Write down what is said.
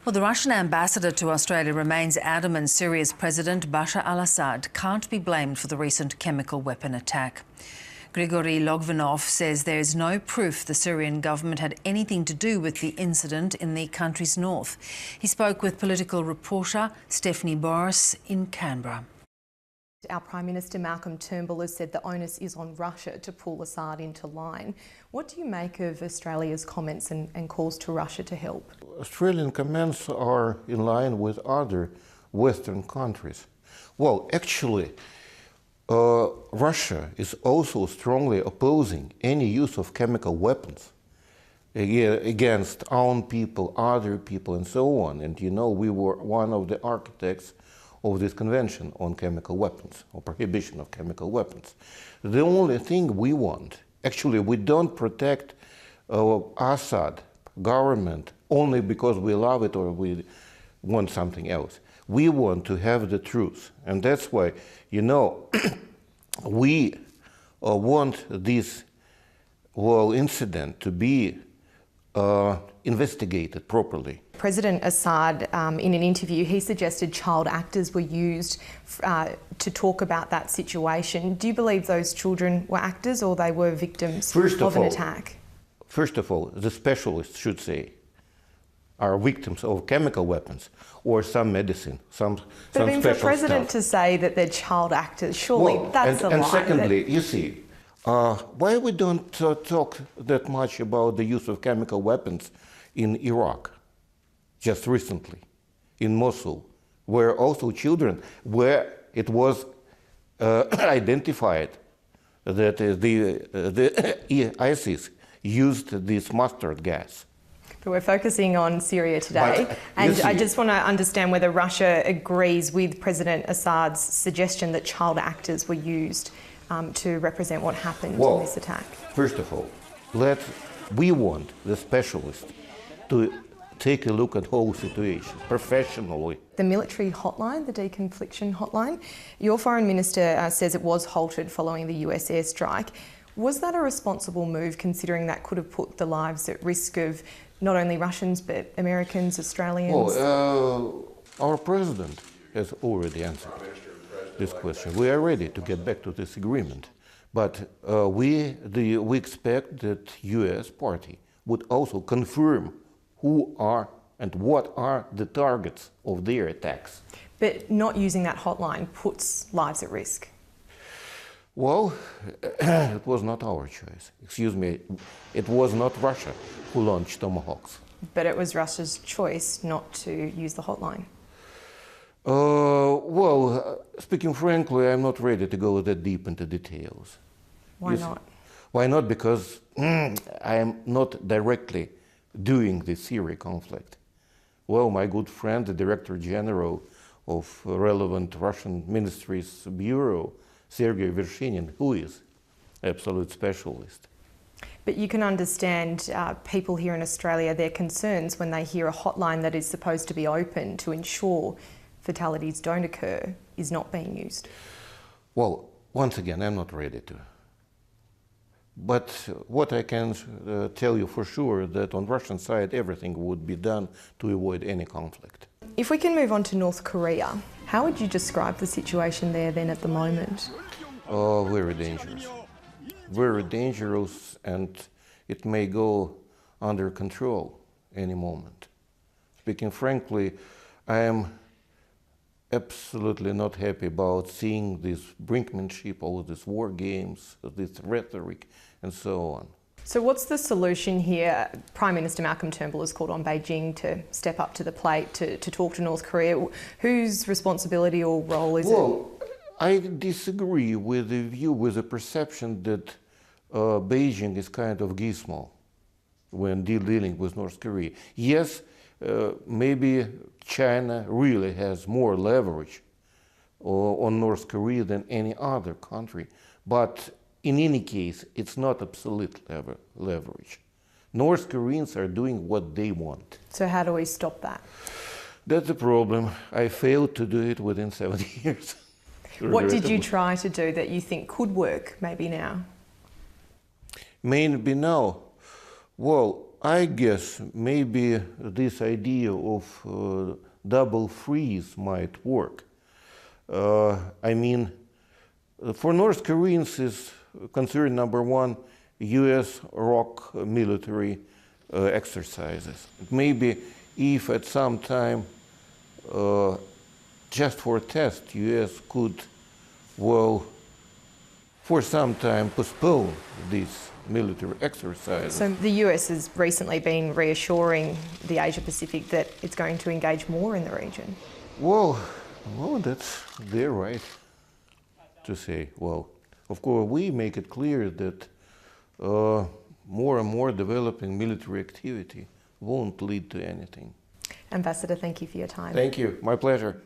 Well, the Russian ambassador to Australia remains adamant Syria's President Bashar al-Assad can't be blamed for the recent chemical weapon attack. Grigory Logvinov says there is no proof the Syrian government had anything to do with the incident in the country's north. He spoke with political reporter Stephanie Boris in Canberra. Our Prime Minister Malcolm Turnbull has said the onus is on Russia to pull Assad into line. What do you make of Australia's comments and calls to Russia to help? Australian comments are in line with other Western countries. Well, actually, Russia is also strongly opposing any use of chemical weapons against our own people, other people, and so on. And you know, we were one of the architects of this convention on chemical weapons, or prohibition of chemical weapons. The only thing we want, actually, we don't protect Assad government only because we love it or we want something else. We want to have the truth, and that's why, you know, we want this incident to be investigated properly. President Assad, in an interview, he suggested child actors were used to talk about that situation. Do you believe those children were actors or they were victims of an attack? First of all, the specialists should say are victims of chemical weapons or some medicine, some But I mean, for a president stuff. to say that they're child actors, surely that's a lie. And secondly, you see, why we don't talk that much about the use of chemical weapons in Iraq, just recently, in Mosul, where also children, where it was identified that the ISIS used this mustard gas. But we're focusing on Syria today, and I just want to understand whether Russia agrees with President Assad's suggestion that child actors were used to represent what happened in this attack. First of all, we want the specialists to take a look at the whole situation professionally. The military hotline, the deconfliction hotline, your foreign minister says it was halted following the US airstrike. Was that a responsible move, considering that could have put the lives at risk of not only Russians but Americans, Australians? Well, our president has already answered this question. We are ready to get back to this agreement, but we expect that US party would also confirm who are and what are the targets of their attacks. But not using that hotline puts lives at risk. Well, it was not our choice. Excuse me, it was not Russia who launched Tomahawks. But it was Russia's choice not to use the hotline. Speaking frankly, I'm not ready to go that deep into details. Why not? Why not? Because I am not directly doing the Syria conflict. Well, my good friend, the Director General of relevant Russian Ministry's Bureau, Sergei Vershinin, who is absolute specialist. But you can understand people here in Australia, their concerns when they hear a hotline that is supposed to be open to ensure fatalities don't occur is not being used. Well, once again, I'm not ready to. But what I can tell you for sure that on Russian side, everything would be done to avoid any conflict. If we can move on to North Korea, how would you describe the situation there then at the moment? Very dangerous. Very dangerous, and it may go under control any moment. Speaking frankly, I am absolutely not happy about seeing this brinkmanship, all of these war games, this rhetoric, and so on. So what's the solution here? Prime Minister Malcolm Turnbull has called on Beijing to step up to the plate to talk to North Korea. Whose responsibility or role is it? Well, I disagree with the view, with the perception that Beijing is kind of gizmo when dealing with North Korea. Yes, maybe China really has more leverage on North Korea than any other country, but in any case, it's not absolute leverage. North Koreans are doing what they want. So how do we stop that? That's the problem. I failed to do it within 7 years. What did you try to do that you think could work maybe now? Maybe now. Well, I guess maybe this idea of double freeze might work. I mean, for North Koreans is concern number one, US ROK military exercises. Maybe if at some time, just for test, US could, well, for some time postpone these military exercises. So the US has recently been reassuring the Asia Pacific that it's going to engage more in the region. Well, that's their right to say. Well, of course, we make it clear that more and more developing military activity won't lead to anything. Ambassador, thank you for your time. Thank you. My pleasure.